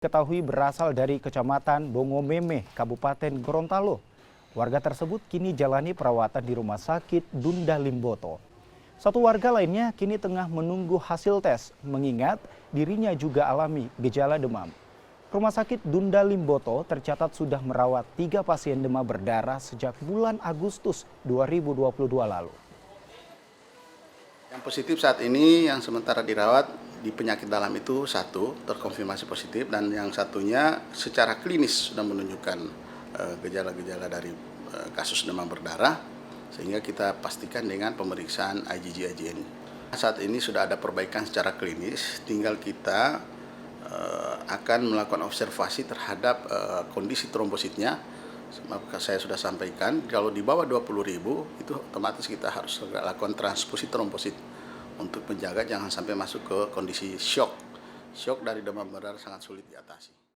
Ketahui berasal dari Kecamatan Bongomeme, Kabupaten Gorontalo. Warga tersebut kini jalani perawatan di Rumah Sakit Dunda Limboto. Satu warga lainnya kini tengah menunggu hasil tes, mengingat dirinya juga alami gejala demam. Rumah Sakit Dunda Limboto tercatat sudah merawat 3 pasien demam berdarah sejak bulan Agustus 2022 lalu. Yang positif saat ini yang sementara dirawat di penyakit dalam itu 1 terkonfirmasi positif, dan yang satunya secara klinis sudah menunjukkan gejala-gejala dari kasus demam berdarah, sehingga kita pastikan dengan pemeriksaan IgG-IgN. Saat ini sudah ada perbaikan secara klinis, tinggal kita akan melakukan observasi terhadap kondisi trombositnya. Maka saya sudah sampaikan, kalau di bawah 20.000 itu otomatis kita harus lakukan transfusi trombosit untuk menjaga jangan sampai masuk ke kondisi shock. Shock dari demam berdarah sangat sulit diatasi.